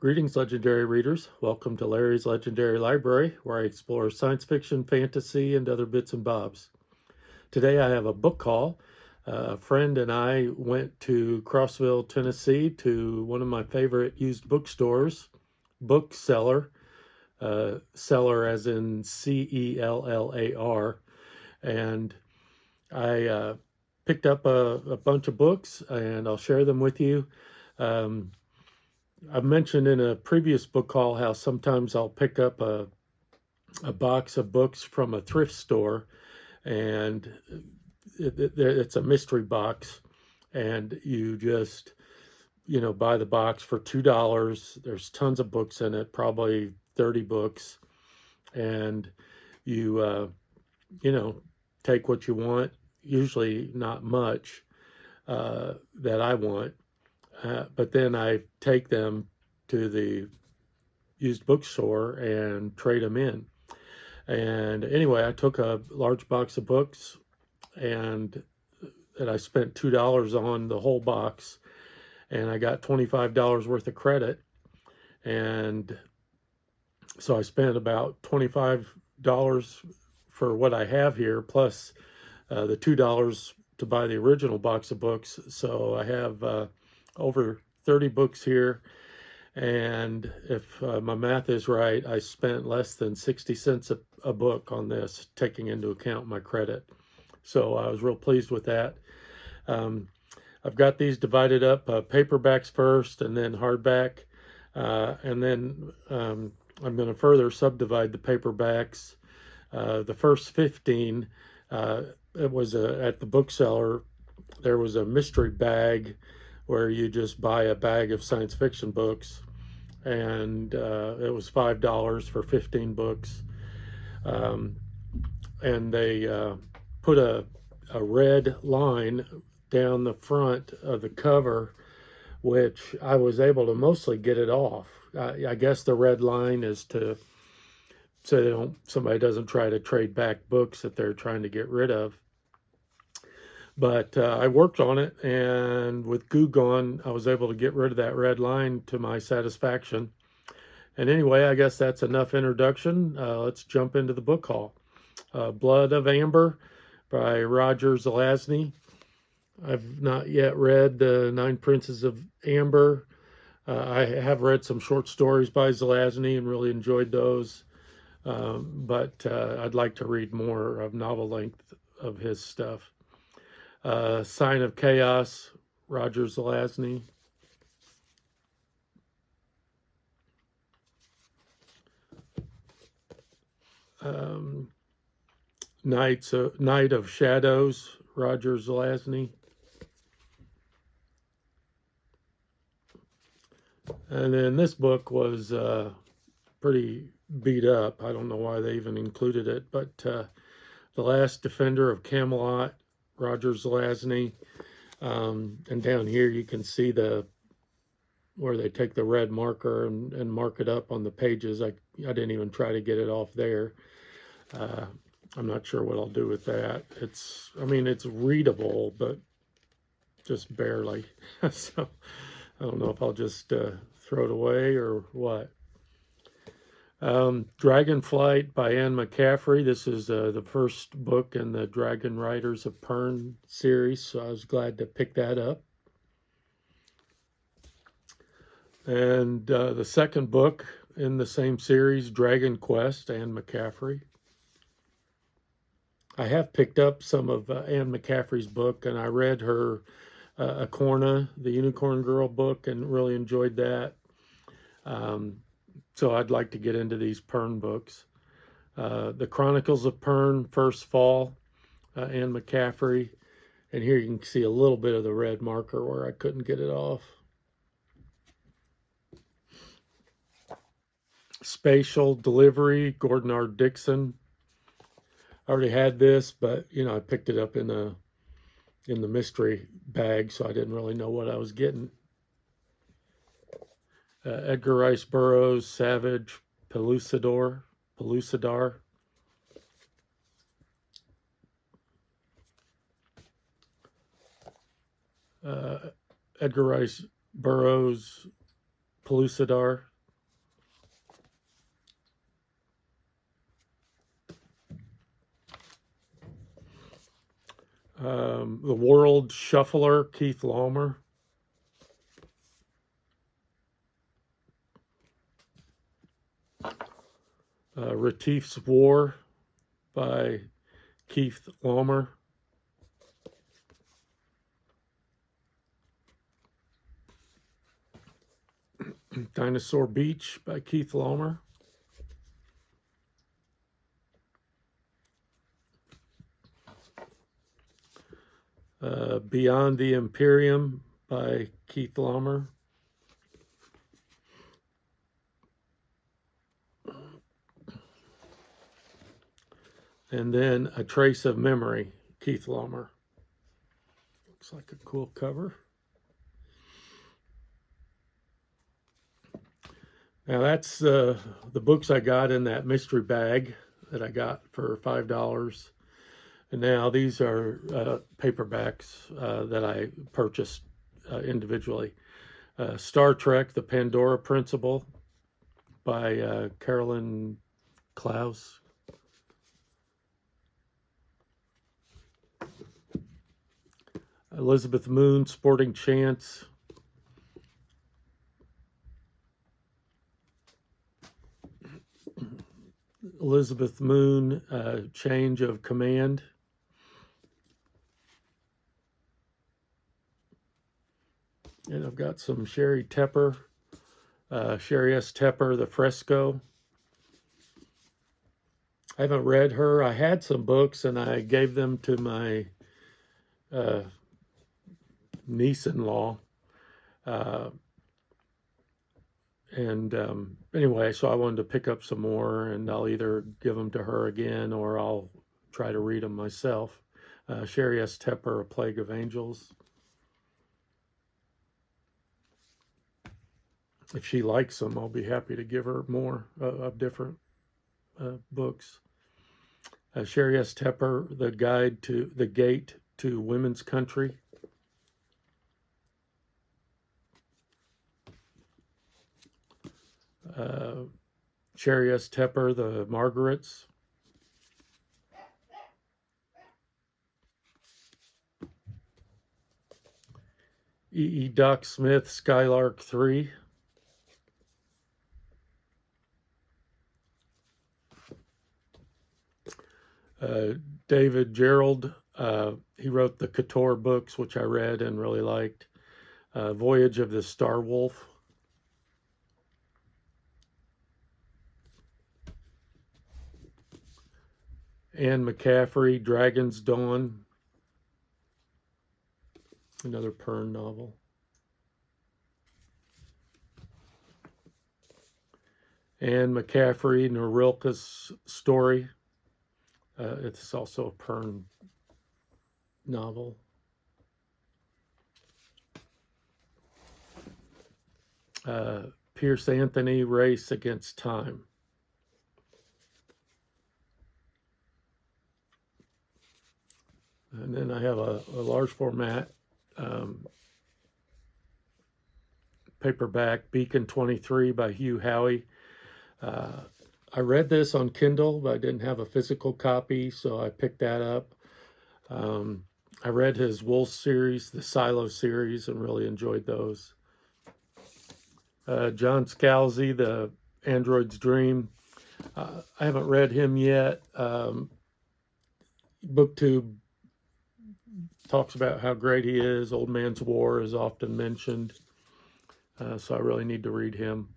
Greetings, legendary readers. Welcome to Larry's Legendary Library, where I explore science fiction, fantasy, and other bits and bobs. Today I have a book call. A friend and I went to Crossville, Tennessee, to one of my favorite used bookstores, Book Cellar, Cellar as in Cellar, and I picked up a bunch of books, and I'll share them with you. I've mentioned in a previous book call how sometimes I'll pick up a box of books from a thrift store, and it's a mystery box, and you just, buy the box for $2. There's tons of books in it, probably 30 books, and you, take what you want, usually not much that I want. But then I take them to the used bookstore and trade them in. And anyway, I took a large box of books and I spent $2 on the whole box, and I got $25 worth of credit. And so I spent about $25 for what I have here, plus the $2 to buy the original box of books. So I have over 30 books here, and if my math is right, I spent less than 60 cents a book on this, taking into account my credit. So I was real pleased with that. I've got these divided up, paperbacks first and then hardback, and then I'm going to further subdivide the paperbacks. The first 15, it was at the bookseller, there was a mystery bag where you just buy a bag of science fiction books, and it was $5 for 15 books. And they put a red line down the front of the cover, which I was able to mostly get it off. I guess the red line is so somebody doesn't try to trade back books that they're trying to get rid of. But I worked on it, and with glue gone, I was able to get rid of that red line to my satisfaction. And anyway, I guess that's enough introduction. Let's jump into the book haul. Blood of Amber by Roger Zelazny. I've not yet read the 9 Princes of Amber. I have read some short stories by Zelazny and really enjoyed those. But I'd like to read more of novel length of his stuff. Sign of Chaos, Roger Zelazny. Night of Shadows, Roger Zelazny. And then this book was pretty beat up. I don't know why they even included it, but The Last Defender of Camelot, Roger Zelazny. And down here you can see where they take the red marker and mark it up on the pages. I didn't even try to get it off there. I'm not sure what I'll do with that. It's readable, but just barely. So I don't know if I'll just throw it away or what. Dragonflight by McCaffrey. This is the first book in the Dragon Riders of Pern series, so I was glad to pick that up. And the second book in the same series, Dragon Quest, Anne McCaffrey. I have picked up some of Anne McCaffrey's book, and I read her Acorna, the Unicorn Girl book, and really enjoyed that. So I'd like to get into these Pern books. The Chronicles of Pern, First Fall, Anne McCaffrey. And here you can see a little bit of the red marker where I couldn't get it off. Spatial Delivery, Gordon R. Dixon. I already had this, but I picked it up in the mystery bag, so I didn't really know what I was getting. Edgar Rice Burroughs, Savage, Pellucidar. Edgar Rice Burroughs, Pellucidar. The World Shuffler, Keith Laumer. Retief's War by Keith Laumer. Dinosaur Beach by Keith Laumer. Beyond the Imperium by Keith Laumer. And then A Trace of Memory, Keith Laumer. Looks like a cool cover. Now that's the books I got in that mystery bag that I got for $5. And now these are paperbacks that I purchased individually. Star Trek, The Pandora Principle by Carolyn Klaus. Elizabeth Moon, Sporting Chance. Elizabeth Moon, Change of Command. And I've got some Sheri Tepper, Sheri S. Tepper, The Fresco. I haven't read her. I had some books and I gave them to my niece-in-law. Anyway, so I wanted to pick up some more, and I'll either give them to her again or I'll try to read them myself. Sheri S. Tepper, A Plague of Angels. If she likes them, I'll be happy to give her more of different books. Sheri S. Tepper, The Gate to Women's Country. Sheri S. Tepper, The Margarets. E. Doc Smith, Skylark 3. David Gerald, he wrote the Couture books, which I read and really liked. Voyage of the Star Wolf. Anne McCaffrey, Dragon's Dawn. Another Pern novel. Anne McCaffrey, Norilka's Story. It's also a Pern novel. Pierce Anthony, Race Against Time. And then I have a large format paperback, Beacon 23 by Hugh Howey. I read this on Kindle, but I didn't have a physical copy, so I picked that up. I read his Wolf series, the Silo series, and really enjoyed those. John Scalzi, The Android's Dream. I haven't read him yet. BookTube talks about how great he is. Old Man's War is often mentioned, so I really need to read him.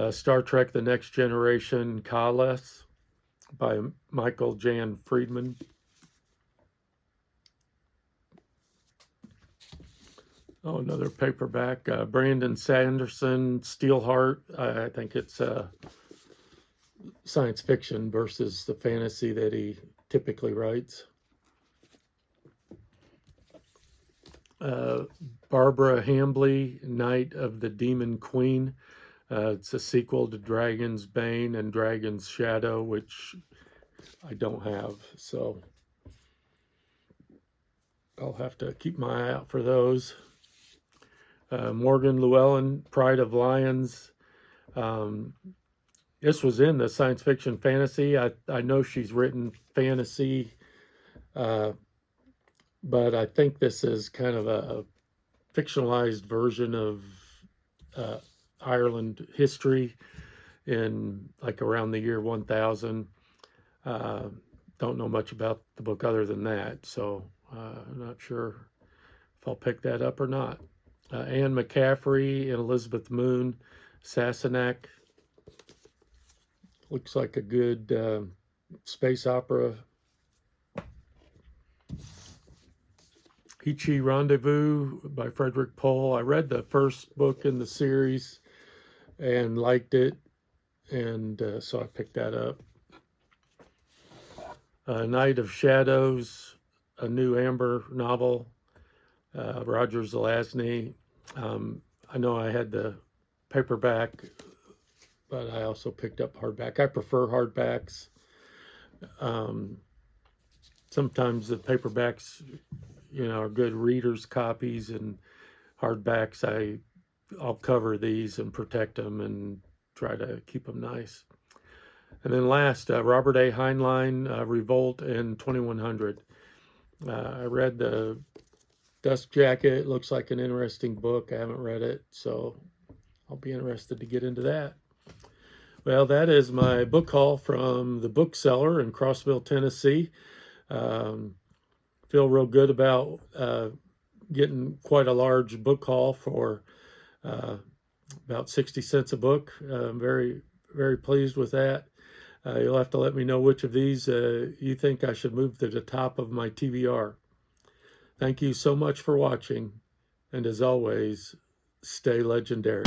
Star Trek The Next Generation, Kales by Michael Jan Friedman. Oh, another paperback. Brandon Sanderson, Steelheart. I think it's science fiction versus the fantasy that he typically writes. Barbara Hambly, Night of the Demon Queen. It's a sequel to Dragon's Bane and Dragon's Shadow, which I don't have, so I'll have to keep my eye out for those. Morgan Llewellyn, Pride of Lions. This was in the science fiction fantasy. I know she's written fantasy but I think this is kind of a fictionalized version of Ireland history in like around the year 1000. Don't know much about the book other than that, so I'm not sure if I'll pick that up or not. Anne McCaffrey and Elizabeth Moon, Sassenach. Looks like a good space opera. Ichi Rendezvous by Frederik Pohl. I read the first book in the series and liked it, and so I picked that up. Night of Shadows, a new Amber novel, Roger Zelazny. I know I had the paperback, but I also picked up hardback. I prefer hardbacks. Sometimes the paperbacks, are good readers' copies, and hardbacks, I'll cover these and protect them and try to keep them nice. And then last, Robert A. Heinlein, Revolt in 2100. I read the Dust Jacket. It looks like an interesting book. I haven't read it, so I'll be interested to get into that. Well, that is my book haul from the Book Cellar in Crossville, Tennessee. Feel real good about getting quite a large book haul for about 60 cents a book. I'm very, very pleased with that. You'll have to let me know which of these you think I should move to the top of my TBR. Thank you so much for watching, and as always, stay legendary.